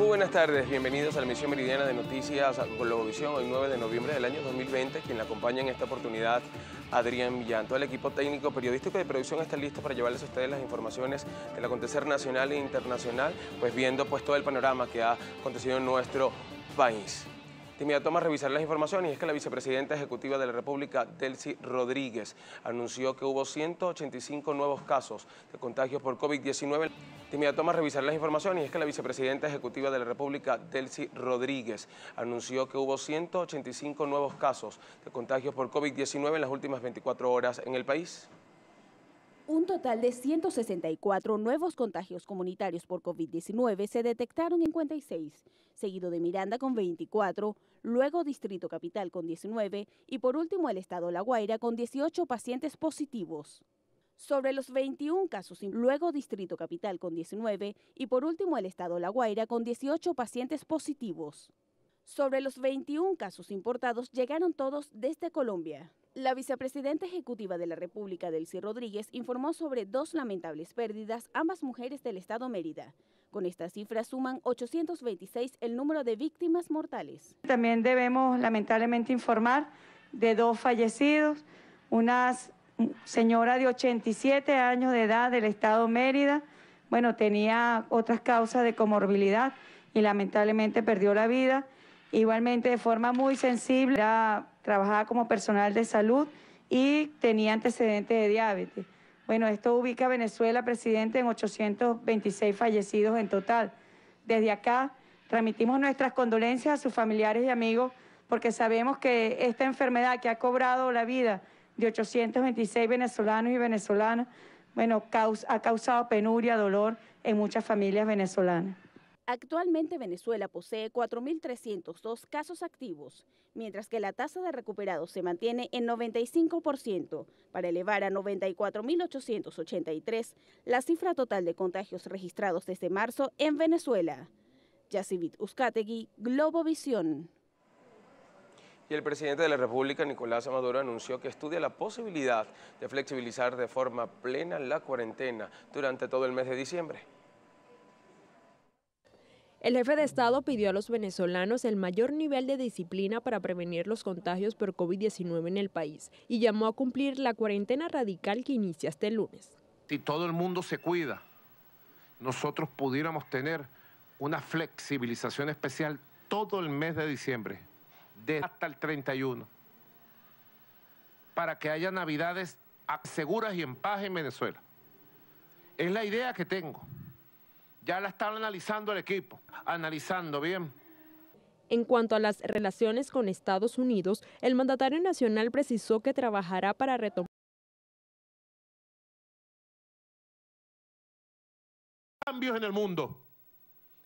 buenas tardes, bienvenidos a la emisión meridiana de Noticias Globovisión, hoy 9 de noviembre del año 2020. Quien la acompaña en esta oportunidad, Adrián Millán. Todo el equipo técnico, periodístico y de producción está listo para llevarles a ustedes las informaciones del acontecer nacional e internacional, pues viendo todo el panorama que ha acontecido en nuestro país. De inmediato vamos a revisar las informaciones y es que la vicepresidenta ejecutiva de la República, Delcy Rodríguez, anunció que hubo 185 nuevos casos de contagios por COVID-19. De inmediato vamos a revisar las informaciones y es que la vicepresidenta ejecutiva de la República, Delcy Rodríguez, anunció que hubo 185 nuevos casos de contagios por COVID-19 en las últimas 24 horas en el país. Un total de 164 nuevos contagios comunitarios por COVID-19 se detectaron en 56, seguido de Miranda con 24, luego Distrito Capital con 19 y por último el estado La Guaira con 18 pacientes positivos. Sobre los 21 casos, luego Distrito Capital con 19 y por último el estado La Guaira con 18 pacientes positivos. Sobre los 21 casos importados llegaron todos desde Colombia. La vicepresidenta ejecutiva de la República, Delcy Rodríguez, informó sobre 2 lamentables pérdidas, ambas mujeres del estado Mérida. Con estas cifras suman 826 el número de víctimas mortales. También debemos lamentablemente informar de 2 fallecidos, una señora de 87 años de edad del estado Mérida, tenía otras causas de comorbilidad y lamentablemente perdió la vida. Igualmente, de forma muy sensible, trabajaba como personal de salud y tenía antecedentes de diabetes. Esto ubica a Venezuela, presidente, en 826 fallecidos en total. Desde acá, transmitimos nuestras condolencias a sus familiares y amigos porque sabemos que esta enfermedad que ha cobrado la vida de 826 venezolanos y venezolanas, ha causado penuria, dolor en muchas familias venezolanas. Actualmente Venezuela posee 4.302 casos activos, mientras que la tasa de recuperados se mantiene en 95%, para elevar a 94.883 la cifra total de contagios registrados desde marzo en Venezuela. Yacivit Uzcategui, Globovisión. Y el presidente de la República, Nicolás Maduro, anunció que estudia la posibilidad de flexibilizar de forma plena la cuarentena durante todo el mes de diciembre. El jefe de Estado pidió a los venezolanos el mayor nivel de disciplina para prevenir los contagios por COVID-19 en el país y llamó a cumplir la cuarentena radical que inicia este lunes. Si todo el mundo se cuida, nosotros pudiéramos tener una flexibilización especial todo el mes de diciembre, hasta el 31, para que haya navidades seguras y en paz en Venezuela. Es la idea que tengo. Ya la está analizando el equipo, analizando bien. En cuanto a las relaciones con Estados Unidos, el mandatario nacional precisó que trabajará para retomar cambios en el mundo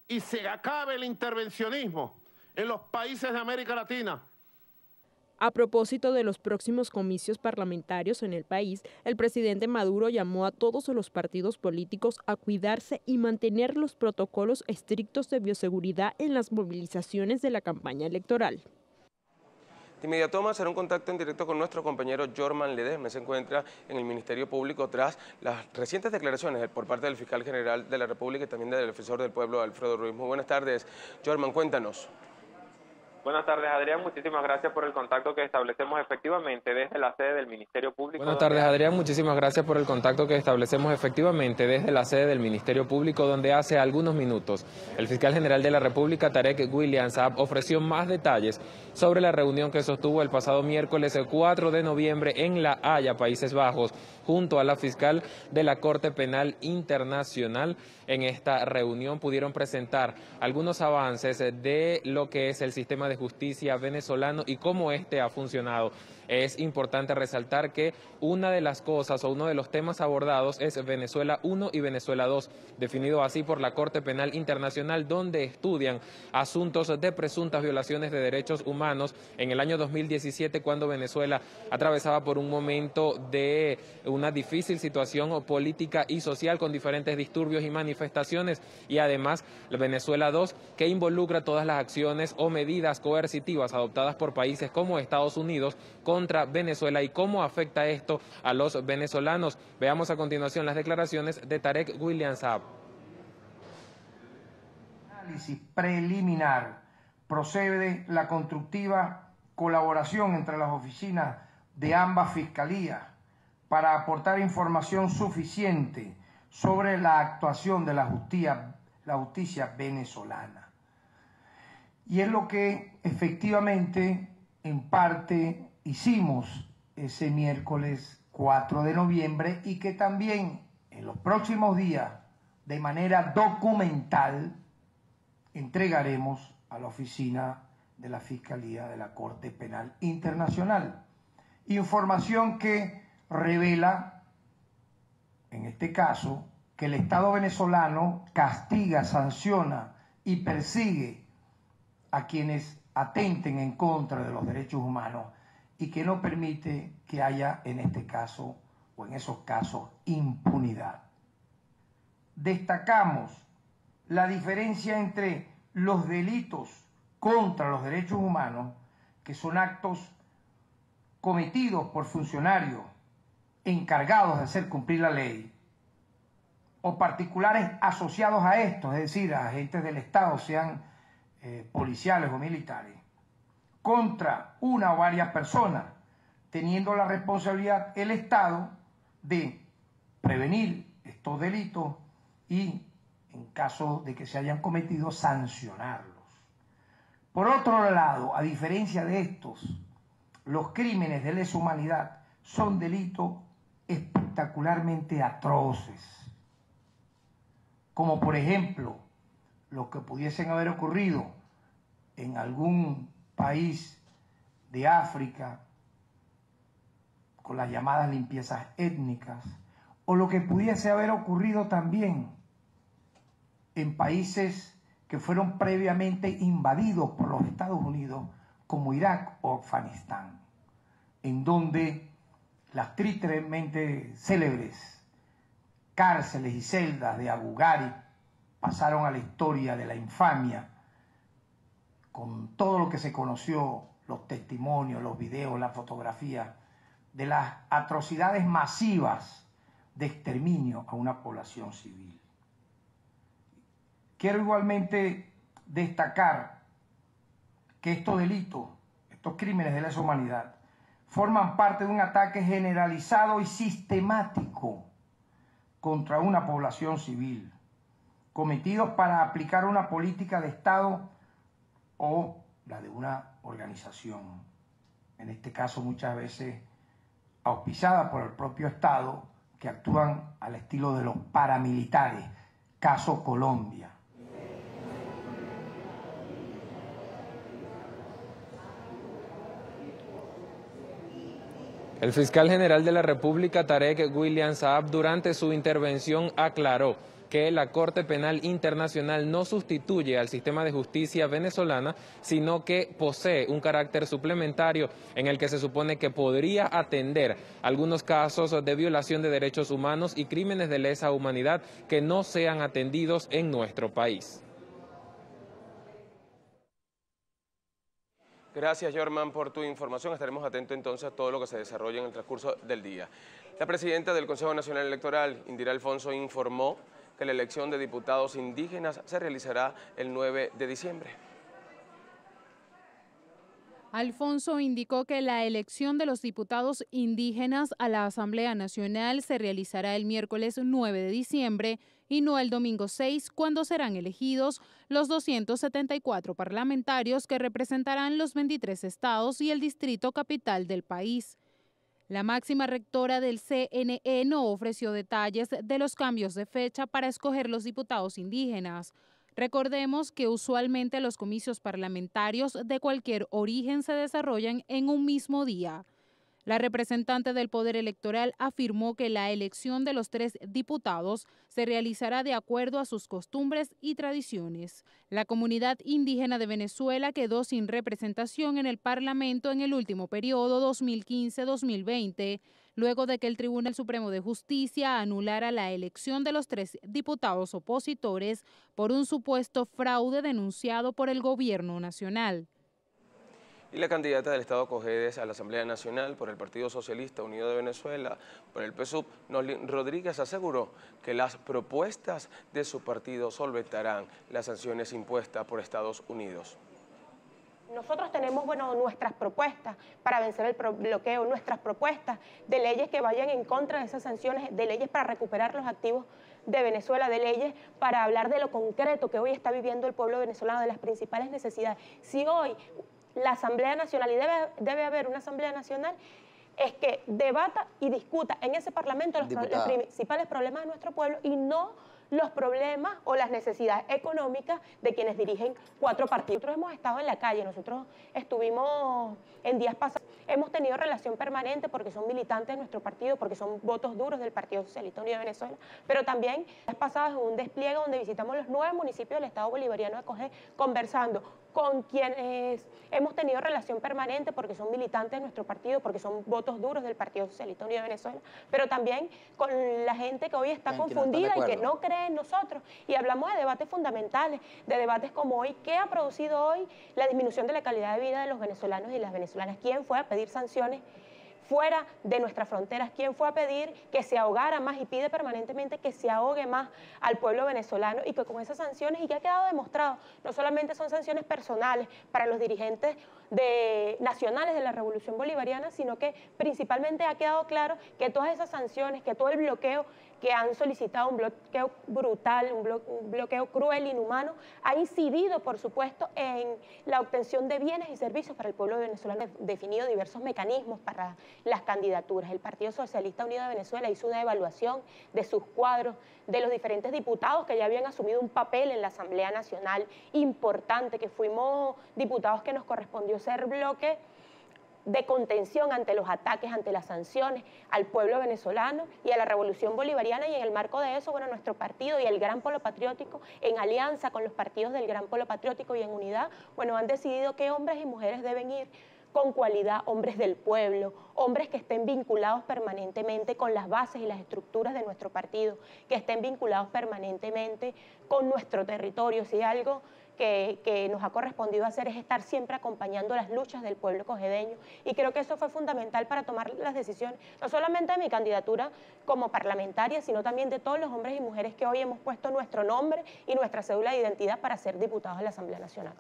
y se acabe el intervencionismo en los países de América Latina. A propósito de los próximos comicios parlamentarios en el país, el presidente Maduro llamó a todos los partidos políticos a cuidarse y mantener los protocolos estrictos de bioseguridad en las movilizaciones de la campaña electoral. De inmediato vamos a hacer un contacto en directo con nuestro compañero Jorman Ledesma. Se encuentra en el Ministerio Público tras las recientes declaraciones por parte del fiscal general de la República y también del defensor del pueblo, Alfredo Ruiz. Muy buenas tardes, Jorman, cuéntanos. Buenas tardes, Adrián. Muchísimas gracias por el contacto que establecemos efectivamente desde la sede del Ministerio Público. Buenas tardes, Adrián. Muchísimas gracias por el contacto que establecemos efectivamente desde la sede del Ministerio Público, donde hace algunos minutos el fiscal general de la República, Tarek William Saab, ofreció más detalles sobre la reunión que sostuvo el pasado miércoles 4 de noviembre en La Haya, Países Bajos, junto a la fiscal de la Corte Penal Internacional. En esta reunión pudieron presentar algunos avances de lo que es el sistema de justicia venezolano y cómo este ha funcionado. Es importante resaltar que una de las cosas o uno de los temas abordados es Venezuela 1 y Venezuela 2, definido así por la Corte Penal Internacional, donde estudian asuntos de presuntas violaciones de derechos humanos en el año 2017, cuando Venezuela atravesaba por un momento de una difícil situación política y social con diferentes disturbios y manifestaciones, y además Venezuela 2, que involucra todas las acciones o medidas coercitivas adoptadas por países como Estados Unidos contra Venezuela y cómo afecta esto a los venezolanos. Veamos a continuación las declaraciones de Tarek William Saab. Análisis preliminar. Procede la constructiva colaboración entre las oficinas de ambas fiscalías para aportar información suficiente sobre la actuación de la justicia venezolana. Y es lo que efectivamente en parte hicimos ese miércoles 4 de noviembre y que también en los próximos días de manera documental entregaremos a la oficina de la Fiscalía de la Corte Penal Internacional. Información que revela, en este caso, que el Estado venezolano castiga, sanciona y persigue a quienes atenten en contra de los derechos humanos y que no permite que haya en este caso o en esos casos impunidad. Destacamos la diferencia entre los delitos contra los derechos humanos, que son actos cometidos por funcionarios encargados de hacer cumplir la ley, o particulares asociados a estos, es decir, a agentes del Estado, sean policiales o militares, contra una o varias personas, teniendo la responsabilidad el Estado de prevenir estos delitos y, en caso de que se hayan cometido, sancionarlos. Por otro lado, a diferencia de estos, los crímenes de lesa humanidad son delitos espectacularmente atroces, como por ejemplo los que pudiesen haber ocurrido en algún país de África con las llamadas limpiezas étnicas, o lo que pudiese haber ocurrido también en países que fueron previamente invadidos por los Estados Unidos, como Irak o Afganistán, en donde las tristemente célebres cárceles y celdas de Abu Ghraib pasaron a la historia de la infamia, con todo lo que se conoció, los testimonios, los videos, las fotografías, de las atrocidades masivas de exterminio a una población civil. Quiero igualmente destacar que estos delitos, estos crímenes de lesa humanidad, forman parte de un ataque generalizado y sistemático contra una población civil, cometidos para aplicar una política de Estado o la de una organización, en este caso muchas veces auspiciada por el propio Estado, que actúan al estilo de los paramilitares, caso Colombia. El fiscal general de la República, Tarek William Saab, durante su intervención aclaró que la Corte Penal Internacional no sustituye al sistema de justicia venezolana, sino que posee un carácter suplementario en el que se supone que podría atender algunos casos de violación de derechos humanos y crímenes de lesa humanidad que no sean atendidos en nuestro país. Gracias, Jorman, por tu información. Estaremos atentos entonces a todo lo que se desarrolla en el transcurso del día. La presidenta del Consejo Nacional Electoral, Indira Alfonso, informó que la elección de diputados indígenas se realizará el 9 de diciembre. Alfonso indicó que la elección de los diputados indígenas a la Asamblea Nacional se realizará el miércoles 9 de diciembre y no el domingo 6, cuando serán elegidos los 274 parlamentarios que representarán los 23 estados y el distrito capital del país. La máxima rectora del CNE no ofreció detalles de los cambios de fecha para escoger los diputados indígenas. Recordemos que usualmente los comicios parlamentarios de cualquier origen se desarrollan en un mismo día. La representante del Poder Electoral afirmó que la elección de los 3 diputados se realizará de acuerdo a sus costumbres y tradiciones. La comunidad indígena de Venezuela quedó sin representación en el Parlamento en el último periodo 2015-2020, luego de que el Tribunal Supremo de Justicia anulara la elección de los 3 diputados opositores por un supuesto fraude denunciado por el gobierno nacional. Y la candidata del Estado Cojedes a la Asamblea Nacional por el Partido Socialista Unido de Venezuela, por el PSUV, Noslin Rodríguez, aseguró que las propuestas de su partido solventarán las sanciones impuestas por Estados Unidos. Nosotros tenemos, nuestras propuestas para vencer el bloqueo, nuestras propuestas de leyes que vayan en contra de esas sanciones, de leyes para recuperar los activos de Venezuela, de leyes para hablar de lo concreto que hoy está viviendo el pueblo venezolano, de las principales necesidades. Si hoy la Asamblea Nacional, y debe haber una Asamblea Nacional, es que debata y discuta en ese Parlamento los principales problemas de nuestro pueblo y no los problemas o las necesidades económicas de quienes dirigen 4 partidos. Nosotros hemos estado en la calle, nosotros estuvimos en días pasados, hemos tenido relación permanente porque son militantes de nuestro partido, porque son votos duros del Partido Socialista Unido de Venezuela, pero también días pasados en un despliegue donde visitamos los 9 municipios del Estado Bolivariano de Cojedes, conversando con quienes hemos tenido relación permanente porque son militantes de nuestro partido, porque son votos duros del Partido Socialista Unido de Venezuela, pero también con la gente que hoy está confundida y que no cree en nosotros. Y hablamos de debates fundamentales, de debates como hoy, ¿qué ha producido hoy la disminución de la calidad de vida de los venezolanos y las venezolanas? ¿Quién fue a pedir sanciones fuera de nuestras fronteras? ¿Quién fue a pedir que se ahogara más y pide permanentemente que se ahogue más al pueblo venezolano? Y que con esas sanciones, y que ha quedado demostrado, no solamente son sanciones personales para los dirigentes nacionales de la Revolución Bolivariana, sino que principalmente ha quedado claro que todas esas sanciones, que todo el bloqueo que han solicitado, un bloqueo brutal, un bloqueo cruel, inhumano, ha incidido, por supuesto, en la obtención de bienes y servicios para el pueblo venezolano. Ha definido diversos mecanismos para las candidaturas. El Partido Socialista Unido de Venezuela hizo una evaluación de sus cuadros, de los diferentes diputados que ya habían asumido un papel en la Asamblea Nacional importante, que fuimos diputados que nos correspondió ser bloque de contención ante los ataques, ante las sanciones al pueblo venezolano y a la Revolución Bolivariana, y en el marco de eso, nuestro partido y el Gran Polo Patriótico, en alianza con los partidos del Gran Polo Patriótico y en unidad, han decidido que hombres y mujeres deben ir con cualidad, hombres del pueblo, hombres que estén vinculados permanentemente con las bases y las estructuras de nuestro partido, que estén vinculados permanentemente con nuestro territorio. Si algo que nos ha correspondido hacer es estar siempre acompañando las luchas del pueblo cojedeño, y creo que eso fue fundamental para tomar las decisiones, no solamente de mi candidatura como parlamentaria, sino también de todos los hombres y mujeres que hoy hemos puesto nuestro nombre y nuestra cédula de identidad para ser diputados de la Asamblea Nacional.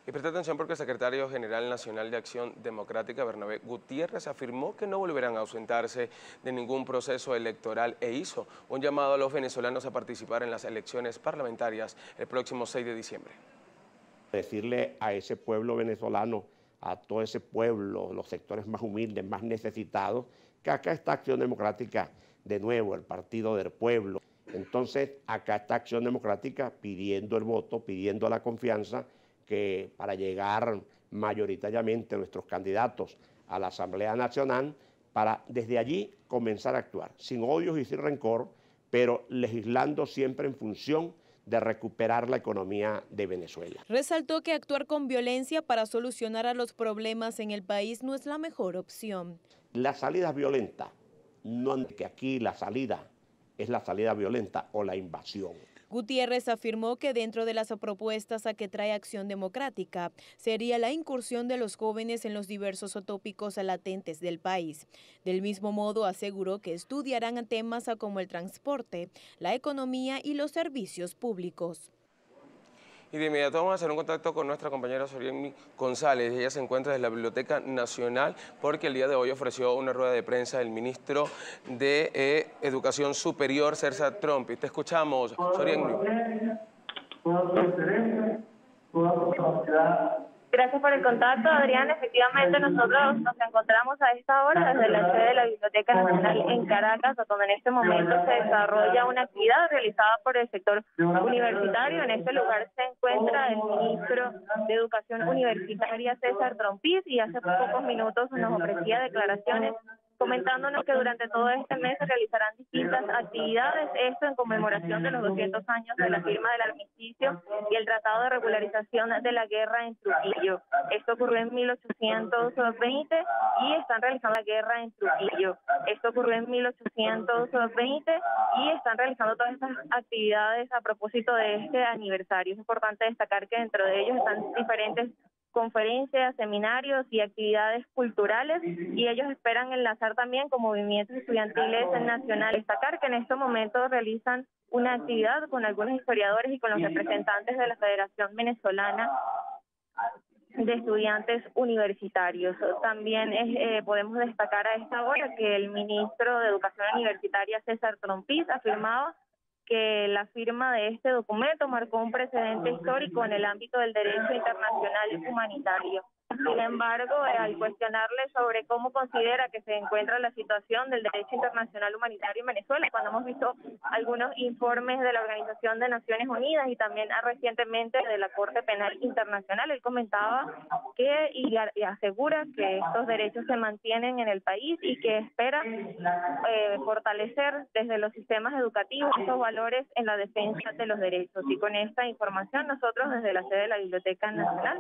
Y presta atención porque el secretario general nacional de Acción Democrática, Bernabé Gutiérrez, afirmó que no volverán a ausentarse de ningún proceso electoral e hizo un llamado a los venezolanos a participar en las elecciones parlamentarias el próximo 6 de diciembre. Decirle a ese pueblo venezolano, a todo ese pueblo, los sectores más humildes, más necesitados, que acá está Acción Democrática de nuevo, el partido del pueblo. Entonces, acá está Acción Democrática pidiendo el voto, pidiendo la confianza, que para llegar mayoritariamente nuestros candidatos a la Asamblea Nacional, para desde allí comenzar a actuar, sin odios y sin rencor, pero legislando siempre en función de recuperar la economía de Venezuela. Resaltó que actuar con violencia para solucionar a los problemas en el país no es la mejor opción. La salida violenta, no que aquí la salida es la salida violenta o la invasión. Gutiérrez afirmó que dentro de las propuestas a que trae Acción Democrática sería la incursión de los jóvenes en los diversos tópicos latentes del país. Del mismo modo, aseguró que estudiarán temas como el transporte, la economía y los servicios públicos. Y de inmediato vamos a hacer un contacto con nuestra compañera Soriemi González. Ella se encuentra desde la Biblioteca Nacional porque el día de hoy ofreció una rueda de prensa el ministro de Educación Superior, César Trompi. Te escuchamos, Soriemi. Gracias por el contacto, Adrián. Efectivamente, nosotros nos encontramos a esta hora desde la sede de la Biblioteca Nacional en Caracas, donde en este momento se desarrolla una actividad realizada por el sector universitario. En este lugar se encuentra el ministro de Educación Universitaria, César Trompi, y hace pocos minutos nos ofrecía declaraciones comentándonos que durante todo este mes se realizarán distintas actividades, esto en conmemoración de los 200 años de la firma del armisticio y el Tratado de Regularización de la Guerra en Trujillo. Esto ocurrió en 1820 y están realizando la guerra en Trujillo. Esto ocurrió en 1820 y están realizando todas estas actividades a propósito de este aniversario. Es importante destacar que dentro de ellos están diferentes conferencias, seminarios y actividades culturales, y ellos esperan enlazar también con movimientos estudiantiles nacionales. Destacar que en estos momentos realizan una actividad con algunos historiadores y con los representantes de la Federación Venezolana de Estudiantes Universitarios. También podemos destacar a esta hora que el ministro de Educación Universitaria, César Trompiz, afirmaba que la firma de este documento marcó un precedente histórico en el ámbito del derecho internacional humanitario. Sin embargo, al cuestionarle sobre cómo considera que se encuentra la situación del derecho internacional humanitario en Venezuela, cuando hemos visto algunos informes de la Organización de Naciones Unidas y también recientemente de la Corte Penal Internacional, él comentaba que y asegura que estos derechos se mantienen en el país y que espera fortalecer desde los sistemas educativos estos valores en la defensa de los derechos. Y con esta información nosotros desde la sede de la Biblioteca Nacional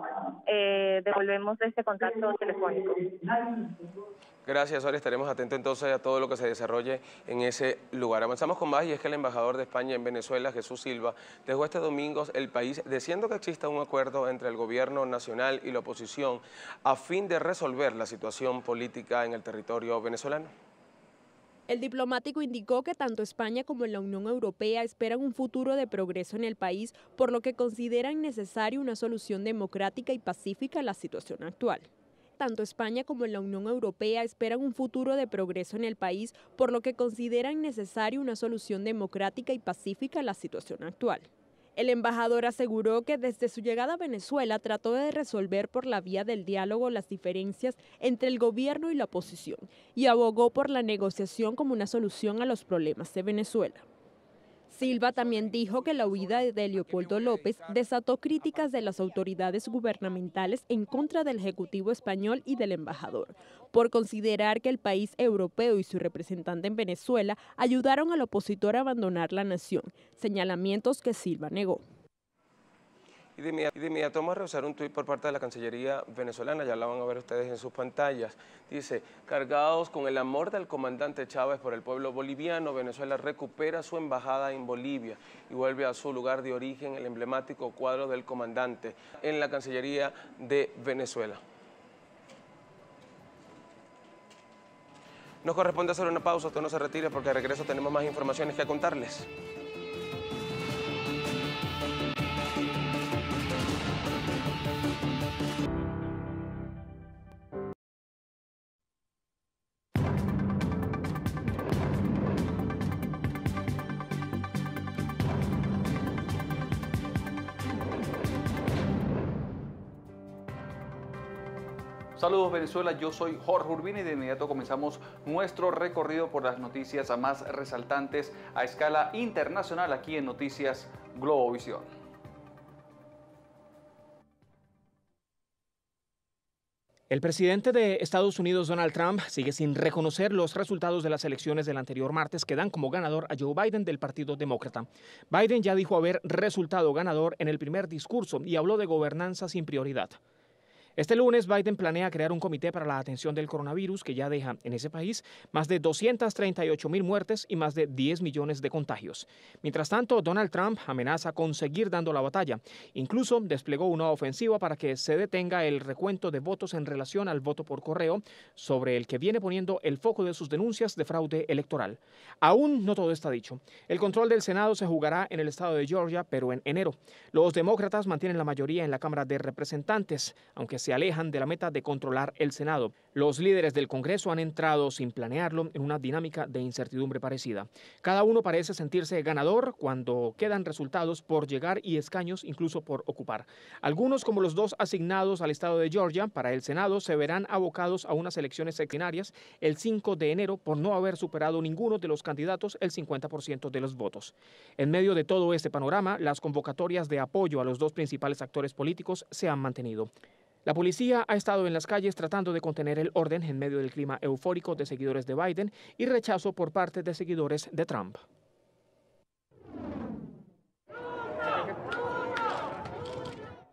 devolvemos este contacto telefónico. Gracias, Sori. Estaremos atentos entonces a todo lo que se desarrolle en ese lugar. Avanzamos con más, y es que el embajador de España en Venezuela, Jesús Silva, dejó este domingo el país diciendo que exista un acuerdo entre el gobierno nacional y la oposición a fin de resolver la situación política en el territorio venezolano. El diplomático indicó que tanto España como la Unión Europea esperan un futuro de progreso en el país, por lo que consideran necesaria una solución democrática y pacífica a la situación actual. Tanto España como la Unión Europea esperan un futuro de progreso en el país, por lo que consideran necesaria una solución democrática y pacífica a la situación actual. El embajador aseguró que desde su llegada a Venezuela trató de resolver por la vía del diálogo las diferencias entre el gobierno y la oposición y abogó por la negociación como una solución a los problemas de Venezuela. Silva también dijo que la huida de Leopoldo López desató críticas de las autoridades gubernamentales en contra del Ejecutivo español y del embajador, por considerar que el país europeo y su representante en Venezuela ayudaron al opositor a abandonar la nación, señalamientos que Silva negó. Y de inmediato vamos a revisar un tuit por parte de la Cancillería venezolana, ya la van a ver ustedes en sus pantallas. Dice: cargados con el amor del comandante Chávez por el pueblo boliviano, Venezuela recupera su embajada en Bolivia y vuelve a su lugar de origen el emblemático cuadro del comandante en la Cancillería de Venezuela. Nos corresponde hacer una pausa, usted no se retire porque de regreso tenemos más informaciones que contarles. Saludos Venezuela, yo soy Jorge Urbina y de inmediato comenzamos nuestro recorrido por las noticias más resaltantes a escala internacional aquí en Noticias Globovisión. El presidente de Estados Unidos, Donald Trump, sigue sin reconocer los resultados de las elecciones del anterior martes que dan como ganador a Joe Biden del Partido Demócrata. Biden ya dijo haber resultado ganador en el primer discurso y habló de gobernanza sin prioridad. Este lunes, Biden planea crear un comité para la atención del coronavirus que ya deja en ese país más de 238.000 muertes y más de 10 millones de contagios. Mientras tanto, Donald Trump amenaza con seguir dando la batalla. Incluso desplegó una ofensiva para que se detenga el recuento de votos en relación al voto por correo, sobre el que viene poniendo el foco de sus denuncias de fraude electoral. Aún no todo está dicho. El control del Senado se jugará en el estado de Georgia, pero en enero. Los demócratas mantienen la mayoría en la Cámara de Representantes, aunque se alejan de la meta de controlar el Senado. Los líderes del Congreso han entrado sin planearlo en una dinámica de incertidumbre parecida. Cada uno parece sentirse ganador cuando quedan resultados por llegar y escaños incluso por ocupar. Algunos, como los dos asignados al estado de Georgia para el Senado, se verán abocados a unas elecciones extraordinarias el 5 de enero por no haber superado ninguno de los candidatos el 50% de los votos. En medio de todo este panorama, las convocatorias de apoyo a los dos principales actores políticos se han mantenido. La policía ha estado en las calles tratando de contener el orden en medio del clima eufórico de seguidores de Biden y rechazo por parte de seguidores de Trump.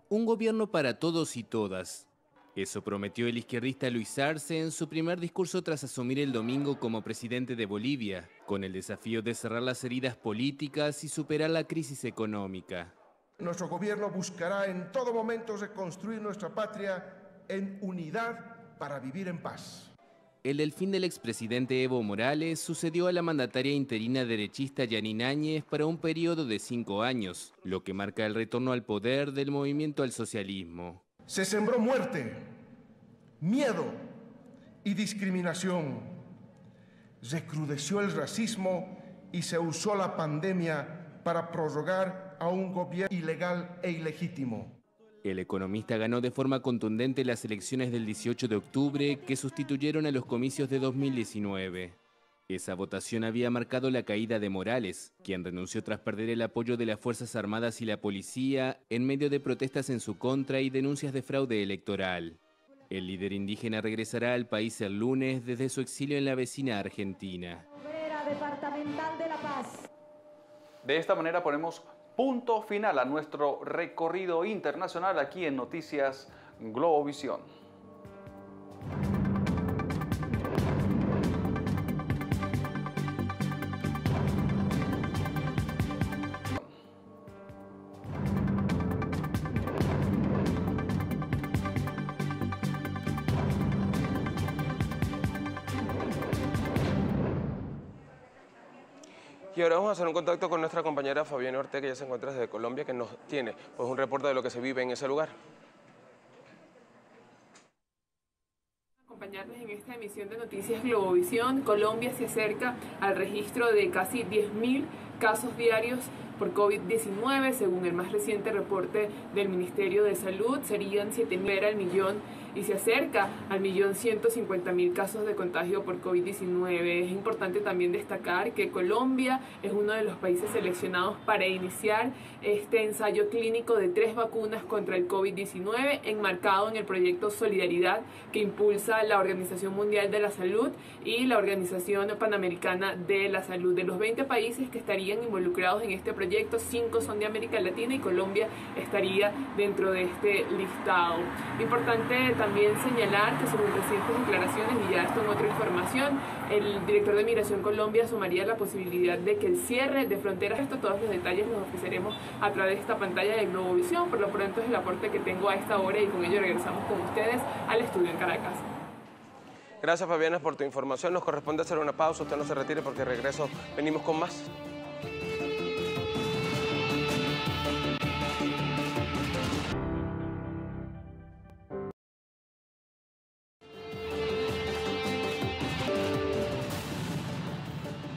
Un gobierno para todos y todas. Eso prometió el izquierdista Luis Arce en su primer discurso tras asumir el domingo como presidente de Bolivia, con el desafío de cerrar las heridas políticas y superar la crisis económica. Nuestro gobierno buscará en todo momento reconstruir nuestra patria en unidad para vivir en paz. El delfín del expresidente Evo Morales sucedió a la mandataria interina derechista Yanine Áñez para un periodo de 5 años, lo que marca el retorno al poder del movimiento al socialismo. Se sembró muerte, miedo y discriminación. Recrudeció el racismo y se usó la pandemia para prorrogar a un gobierno ilegal e ilegítimo. El economista ganó de forma contundente las elecciones del 18 de octubre que sustituyeron a los comicios de 2019. Esa votación había marcado la caída de Morales, quien renunció tras perder el apoyo de las Fuerzas Armadas y la policía en medio de protestas en su contra y denuncias de fraude electoral. El líder indígena regresará al país el lunes desde su exilio en la vecina Argentina. Departamental de La Paz. De esta manera ponemos punto final a nuestro recorrido internacional aquí en Noticias Globovisión. Y ahora vamos a hacer un contacto con nuestra compañera Fabiana Ortega, que ya se encuentra desde Colombia, que nos tiene pues, un reporte de lo que se vive en ese lugar. Acompañarnos en esta emisión de Noticias Globovisión. Colombia se acerca al registro de casi 10.000 casos diarios por COVID-19, según el más reciente reporte del Ministerio de Salud, serían 7.000 al millón y se acerca al 1.150.000 casos de contagio por COVID-19. Es importante también destacar que Colombia es uno de los países seleccionados para iniciar este ensayo clínico de 3 vacunas contra el COVID-19, enmarcado en el proyecto Solidaridad que impulsa la Organización Mundial de la Salud y la Organización Panamericana de la Salud. De los 20 países que estarían involucrados en este proyecto, 5 son de América Latina y Colombia estaría dentro de este listado. Importante también señalar que según recientes declaraciones, y ya esto en otra información, el director de Migración Colombia asumiría la posibilidad de que el cierre de fronteras, todos los detalles los ofreceremos a través de esta pantalla de Globovisión. Por lo pronto es el aporte que tengo a esta hora y con ello regresamos con ustedes al estudio en Caracas. Gracias, Fabiana, por tu información. Nos corresponde hacer una pausa, usted no se retire porque regreso, venimos con más.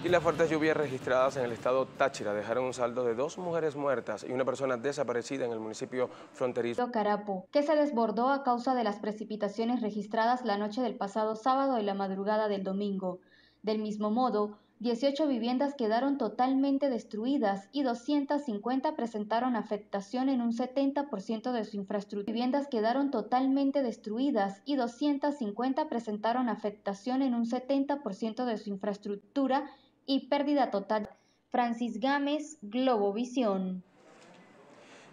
Y las fuertes lluvias registradas en el estado Táchira dejaron un saldo de 2 mujeres muertas y una persona desaparecida en el municipio fronterizo Carapo, que se desbordó a causa de las precipitaciones registradas la noche del pasado sábado y la madrugada del domingo. Del mismo modo, 18 viviendas quedaron totalmente destruidas y 250 presentaron afectación en un 70% de su infraestructura. Viviendas quedaron totalmente destruidas y 250 presentaron afectación en un 70% de su infraestructura y pérdida total. Francis Gámez, Globovisión.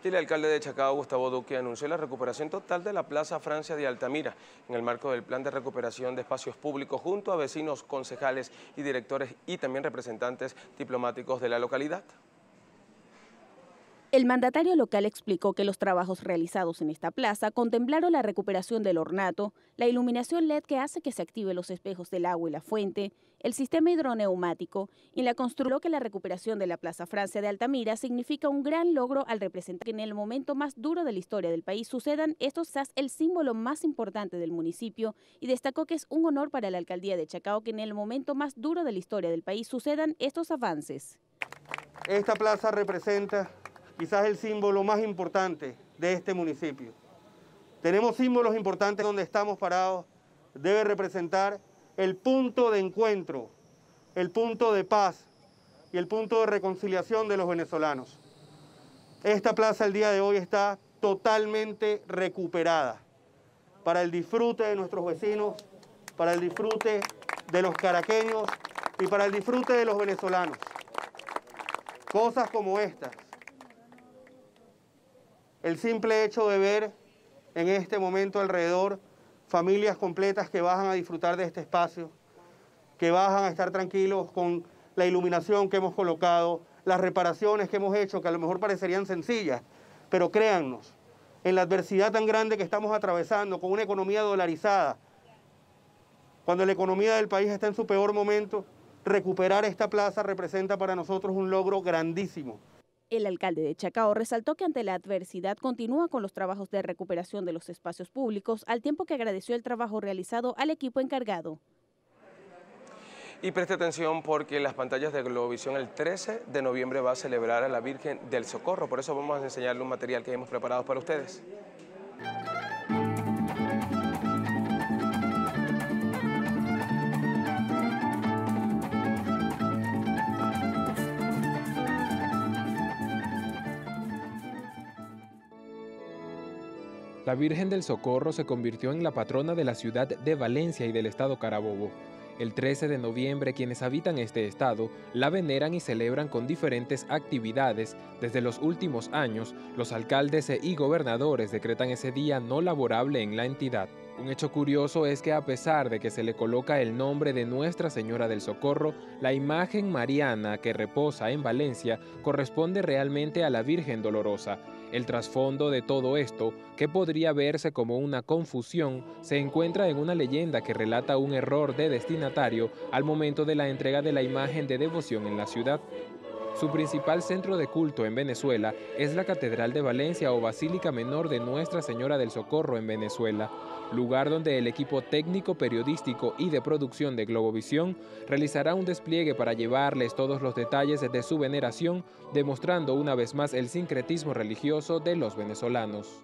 Y el alcalde de Chacao, Gustavo Duque, anunció la recuperación total de la Plaza Francia de Altamira en el marco del plan de recuperación de espacios públicos junto a vecinos, concejales y directores y también representantes diplomáticos de la localidad. El mandatario local explicó que los trabajos realizados en esta plaza contemplaron la recuperación del ornato, la iluminación LED que hace que se activen los espejos del agua y la fuente, el sistema hidroneumático y la construyó que la recuperación de la Plaza Francia de Altamira significa un gran logro al representar que en el momento más duro de la historia del país sucedan estos, quizás el símbolo más importante del municipio, y destacó que es un honor para la alcaldía de Chacao que en el momento más duro de la historia del país sucedan estos avances. Esta plaza representa quizás el símbolo más importante de este municipio. Tenemos símbolos importantes donde estamos parados. Debe representar el punto de encuentro, el punto de paz y el punto de reconciliación de los venezolanos. Esta plaza el día de hoy está totalmente recuperada para el disfrute de nuestros vecinos, para el disfrute de los caraqueños y para el disfrute de los venezolanos. Cosas como estas. El simple hecho de ver en este momento alrededor familias completas que bajan a disfrutar de este espacio, que bajan a estar tranquilos con la iluminación que hemos colocado, las reparaciones que hemos hecho, que a lo mejor parecerían sencillas, Pero créannos, en la adversidad tan grande que estamos atravesando, con una economía dolarizada, cuando la economía del país está en su peor momento, recuperar esta plaza representa para nosotros un logro grandísimo. El alcalde de Chacao resaltó que ante la adversidad continúa con los trabajos de recuperación de los espacios públicos, al tiempo que agradeció el trabajo realizado al equipo encargado. Y preste atención porque en las pantallas de Globovisión el 13 de noviembre va a celebrar a la Virgen del Socorro. Por eso vamos a enseñarle un material que hemos preparado para ustedes. La Virgen del Socorro se convirtió en la patrona de la ciudad de Valencia y del estado Carabobo. El 13 de noviembre, quienes habitan este estado la veneran y celebran con diferentes actividades. Desde los últimos años, los alcaldes y gobernadores decretan ese día no laborable en la entidad. Un hecho curioso es que a pesar de que se le coloca el nombre de Nuestra Señora del Socorro, la imagen mariana que reposa en Valencia corresponde realmente a la Virgen Dolorosa. El trasfondo de todo esto, que podría verse como una confusión, se encuentra en una leyenda que relata un error de destinatario al momento de la entrega de la imagen de devoción en la ciudad. Su principal centro de culto en Venezuela es la Catedral de Valencia o Basílica Menor de Nuestra Señora del Socorro en Venezuela, lugar donde el equipo técnico, periodístico y de producción de Globovisión realizará un despliegue para llevarles todos los detalles de su veneración, demostrando una vez más el sincretismo religioso de los venezolanos.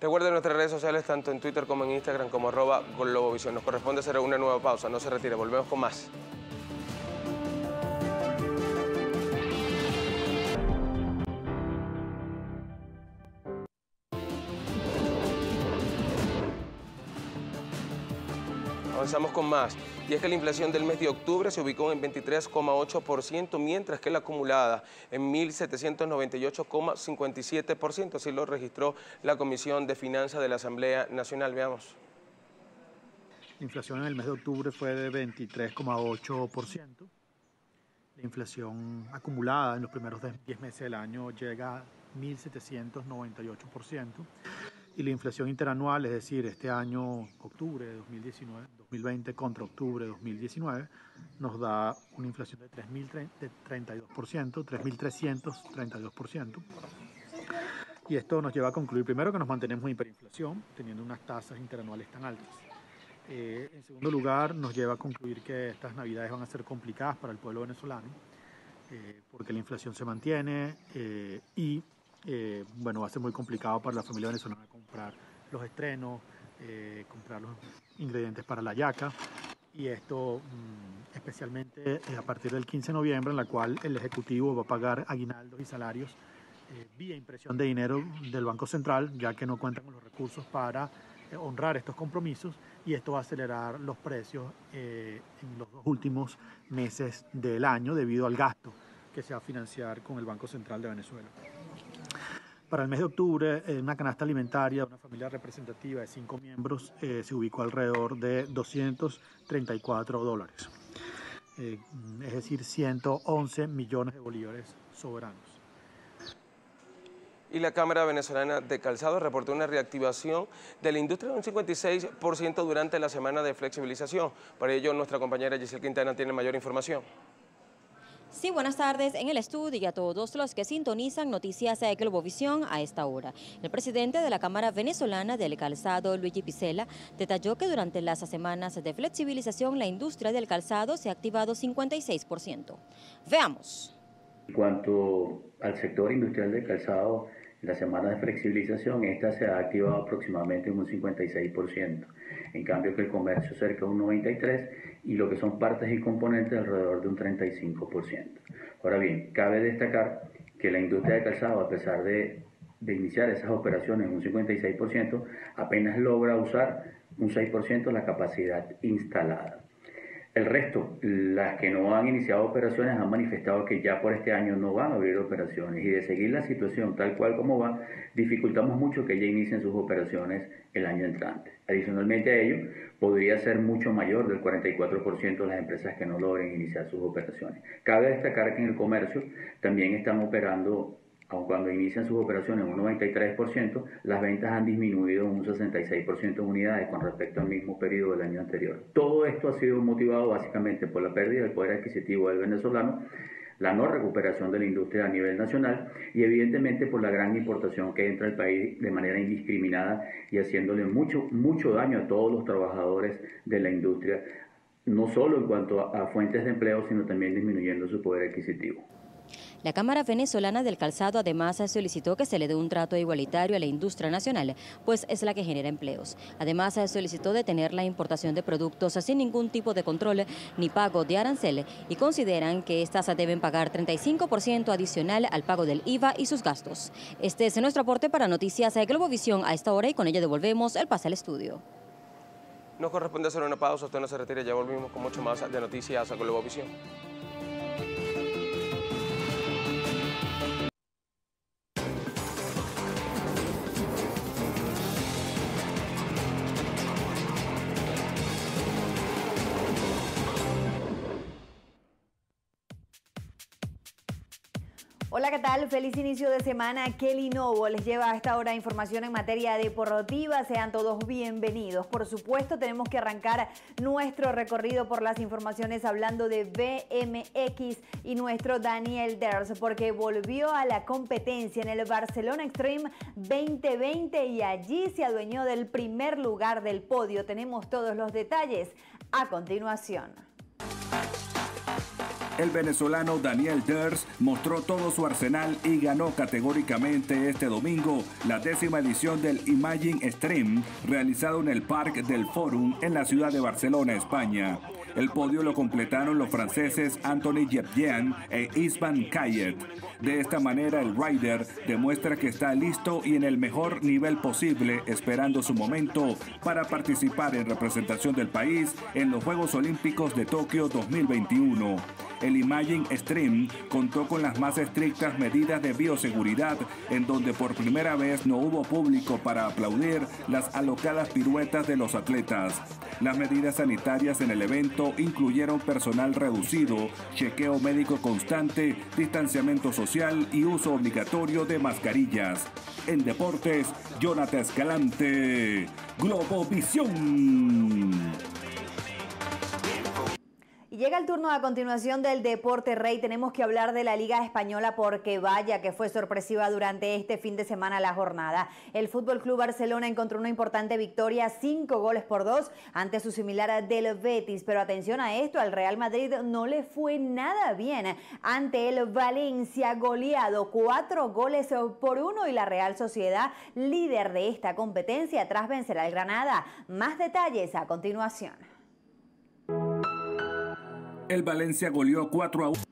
Recuerden nuestras redes sociales, tanto en Twitter como en Instagram, como @Globovisión. Nos corresponde hacer una nueva pausa, no se retire, volvemos con más. Avanzamos con más. Y es que la inflación del mes de octubre se ubicó en 23,8%, mientras que la acumulada en 1.798,57%. Así lo registró la Comisión de Finanzas de la Asamblea Nacional. Veamos. La inflación en el mes de octubre fue de 23,8%. La inflación acumulada en los primeros 10 meses del año llega a 1.798%. Y la inflación interanual, es decir, este año, octubre de 2020 contra octubre de 2019, nos da una inflación de 3.032%, 3.332%. Y esto nos lleva a concluir, primero, que nos mantenemos en hiperinflación, teniendo unas tasas interanuales tan altas. En segundo lugar, nos lleva a concluir que estas navidades van a ser complicadas para el pueblo venezolano, porque la inflación se mantiene y bueno, va a ser muy complicado para la familia venezolana comprar los estrenos, comprar los ingredientes para la yaca, y esto especialmente a partir del 15 de noviembre, en la cual el Ejecutivo va a pagar aguinaldos y salarios vía impresión de dinero del Banco Central, ya que no cuentan con los recursos para honrar estos compromisos, y esto va a acelerar los precios en los 2 últimos meses del año debido al gasto que se va a financiar con el Banco Central de Venezuela. Para el mes de octubre, una canasta alimentaria de una familia representativa de 5 miembros se ubicó alrededor de $234, es decir, 111 millones de bolívares soberanos. Y la Cámara Venezolana de Calzado reportó una reactivación de la industria de un 56% durante la semana de flexibilización. Para ello, nuestra compañera Giselle Quintana tiene mayor información. Sí, buenas tardes en el estudio y a todos los que sintonizan Noticias de Globovisión a esta hora. El presidente de la Cámara Venezolana del Calzado, Luigi Picella, detalló que durante las semanas de flexibilización la industria del calzado se ha activado 56%. Veamos. En cuanto al sector industrial del calzado, en la semana de flexibilización, esta se ha activado aproximadamente un 56%. En cambio que el comercio cerca de un 93% y lo que son partes y componentes alrededor de un 35%. Ahora bien, cabe destacar que la industria de calzado, a pesar de iniciar esas operaciones en un 56%, apenas logra usar un 6% la capacidad instalada. El resto, las que no han iniciado operaciones, han manifestado que ya por este año no van a abrir operaciones, y de seguir la situación tal cual como va, dificultamos mucho que ya inicien sus operaciones el año entrante. Adicionalmente a ello, podría ser mucho mayor del 44% de las empresas que no logren iniciar sus operaciones. Cabe destacar que en el comercio también están operando, aun cuando inician sus operaciones un 93%, las ventas han disminuido un 66% en unidades con respecto al mismo periodo del año anterior. Todo esto ha sido motivado básicamente por la pérdida del poder adquisitivo del venezolano, la no recuperación de la industria a nivel nacional y evidentemente por la gran importación que entra al país de manera indiscriminada y haciéndole mucho daño a todos los trabajadores de la industria, no solo en cuanto a fuentes de empleo, sino también disminuyendo su poder adquisitivo. La Cámara Venezolana del Calzado además solicitó que se le dé un trato igualitario a la industria nacional, pues es la que genera empleos. Además solicitó detener la importación de productos sin ningún tipo de control ni pago de arancel y consideran que estas deben pagar 35% adicional al pago del IVA y sus gastos. Este es nuestro aporte para Noticias de Globovisión a esta hora y con ello devolvemos el pase al estudio. Nos corresponde hacer una pausa, usted no se retire, ya volvimos con mucho más de Noticias a Globovisión. Hola, ¿qué tal? Feliz inicio de semana. Kelly Novo les lleva a esta hora información en materia deportiva. Sean todos bienvenidos. Por supuesto, tenemos que arrancar nuestro recorrido por las informaciones hablando de BMX y nuestro Daniel Ders, porque volvió a la competencia en el Barcelona Extreme 2020 y allí se adueñó del primer lugar del podio. Tenemos todos los detalles a continuación. El venezolano Daniel Ders mostró todo su arsenal y ganó categóricamente este domingo la 10ª edición del Imagine Extreme realizado en el Parc del Fòrum en la ciudad de Barcelona, España. El podio lo completaron los franceses Anthony Jepien e Isvan Kayet. De esta manera el rider demuestra que está listo y en el mejor nivel posible, esperando su momento para participar en representación del país en los Juegos Olímpicos de Tokio 2021. El Imagine Extreme contó con las más estrictas medidas de bioseguridad, en donde por primera vez no hubo público para aplaudir las alocadas piruetas de los atletas. Las medidas sanitarias en el evento incluyeron personal reducido, chequeo médico constante, distanciamiento social y uso obligatorio de mascarillas. En deportes, Jonathan Escalante, Globovisión. Y llega el turno a continuación del Deporte Rey. Tenemos que hablar de la Liga Española porque vaya que fue sorpresiva durante este fin de semana la jornada. El Fútbol Club Barcelona encontró una importante victoria, 5-2 ante su similar del Betis. Pero atención a esto, al Real Madrid no le fue nada bien ante el Valencia, goleado 4-1 y la Real Sociedad, líder de esta competencia tras vencer al Granada. Más detalles a continuación. El Valencia goleó 4-1.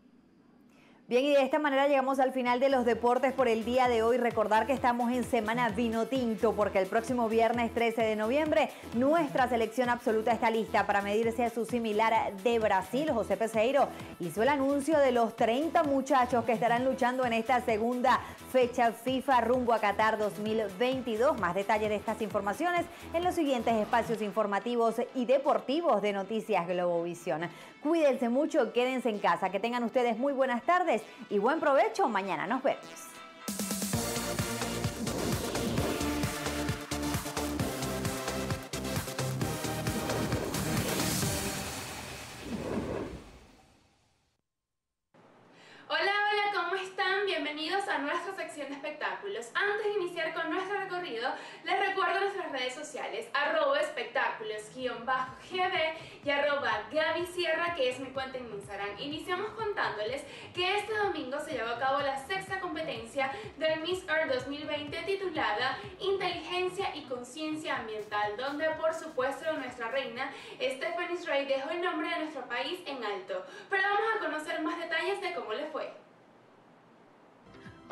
Bien, y de esta manera llegamos al final de los deportes por el día de hoy. Recordar que estamos en semana vino tinto porque el próximo viernes 13 de noviembre nuestra selección absoluta está lista para medirse a su similar de Brasil. José Peseiro hizo el anuncio de los 30 muchachos que estarán luchando en esta segunda fecha FIFA rumbo a Qatar 2022. Más detalles de estas informaciones en los siguientes espacios informativos y deportivos de Noticias Globovisión. Cuídense mucho, quédense en casa. Que tengan ustedes muy buenas tardes y buen provecho. Mañana nos vemos. Hola, ¿cómo están? Bienvenidos a nuestra sección de espectáculos. Antes de iniciar con nuestro recorrido, les recuerdo nuestras redes sociales, @espectáculos_gb y @GabySierra, que es mi cuenta en Instagram. Iniciamos contándoles que este domingo se llevó a cabo la 6ª competencia del Miss Earth 2020 titulada Inteligencia y Conciencia Ambiental, donde por supuesto nuestra reina Stephanie Strait dejó el nombre de nuestro país en alto. Pero vamos a conocer más detalles de cómo le fue.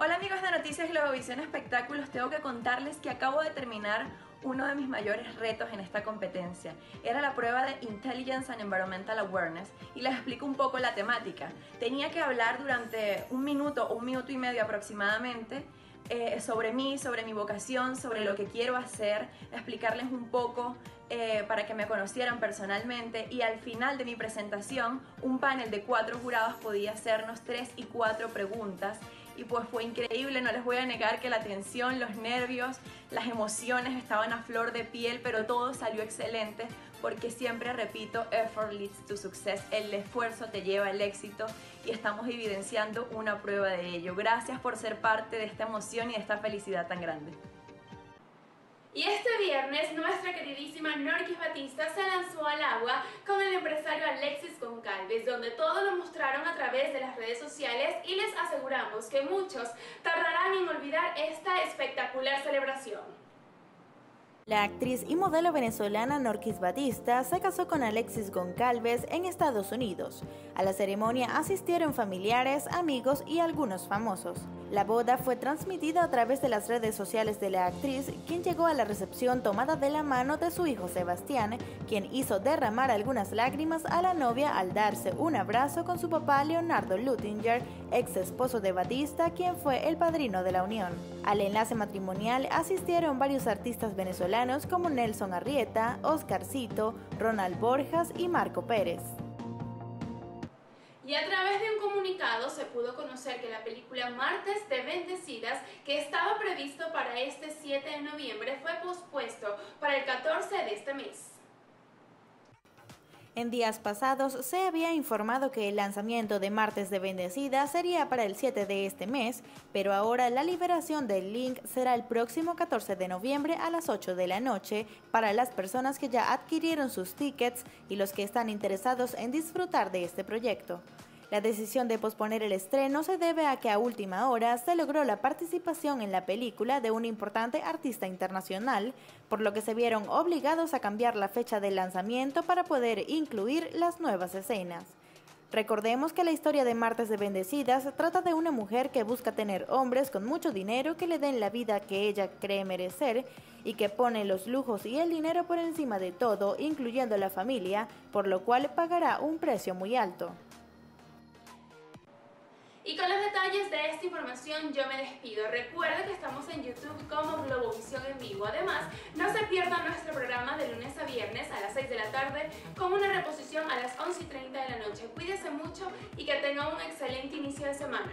Hola amigos de Noticias Globovisión Espectáculos, tengo que contarles que acabo de terminar uno de mis mayores retos en esta competencia. Era la prueba de Intelligence and Environmental Awareness y les explico un poco la temática. Tenía que hablar durante un minuto o un minuto y medio aproximadamente sobre mí, sobre mi vocación, sobre lo que quiero hacer, explicarles un poco para que me conocieran personalmente, y al final de mi presentación un panel de 4 jurados podía hacernos 3 y 4 preguntas. Y pues fue increíble, no les voy a negar que la tensión, los nervios, las emociones estaban a flor de piel, pero todo salió excelente porque siempre repito, effort leads to success, el esfuerzo te lleva al éxito y estamos evidenciando una prueba de ello. Gracias por ser parte de esta emoción y de esta felicidad tan grande. Y este viernes nuestra queridísima Norquis Batista se lanzó al agua con el empresario Alexis Goncalves, donde todo lo mostraron a través de las redes sociales y les aseguramos que muchos tardarán en olvidar esta espectacular celebración. La actriz y modelo venezolana Norquis Batista se casó con Alexis Goncalves en Estados Unidos. A la ceremonia asistieron familiares, amigos y algunos famosos. La boda fue transmitida a través de las redes sociales de la actriz, quien llegó a la recepción tomada de la mano de su hijo Sebastián, quien hizo derramar algunas lágrimas a la novia al darse un abrazo con su papá Leonardo Luttinger, ex esposo de Batista, quien fue el padrino de la unión. Al enlace matrimonial asistieron varios artistas venezolanos como Nelson Arrieta, Oscarcito, Ronald Borjas y Marco Pérez. Y a través de un comunicado se pudo conocer que la película Martes de Bendecidas, que estaba previsto para este 7 de noviembre, fue pospuesto para el 14 de este mes. En días pasados se había informado que el lanzamiento de Martes de Bendecidas sería para el 7 de este mes, pero ahora la liberación del link será el próximo 14 de noviembre a las 8 de la noche para las personas que ya adquirieron sus tickets y los que están interesados en disfrutar de este proyecto. La decisión de posponer el estreno se debe a que a última hora se logró la participación en la película de un importante artista internacional, por lo que se vieron obligados a cambiar la fecha del lanzamiento para poder incluir las nuevas escenas. Recordemos que la historia de Martes de Bendecidas trata de una mujer que busca tener hombres con mucho dinero que le den la vida que ella cree merecer y que pone los lujos y el dinero por encima de todo, incluyendo la familia, por lo cual pagará un precio muy alto. Y con los detalles de esta información yo me despido. Recuerda que estamos en YouTube como Globovisión en vivo. Además, no se pierdan nuestro programa de lunes a viernes a las 6 de la tarde con una reposición a las 11:30 de la noche. Cuídese mucho y que tengan un excelente inicio de semana.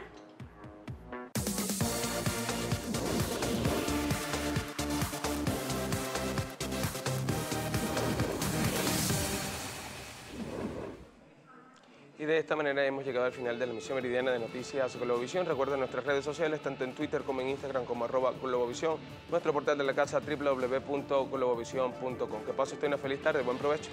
Y de esta manera hemos llegado al final de la emisión meridiana de Noticias Globovisión. Recuerden nuestras redes sociales, tanto en Twitter como en Instagram, como @Globovisión. Nuestro portal de la casa, www.globovision.com. Que pase usted una feliz tarde. Buen provecho.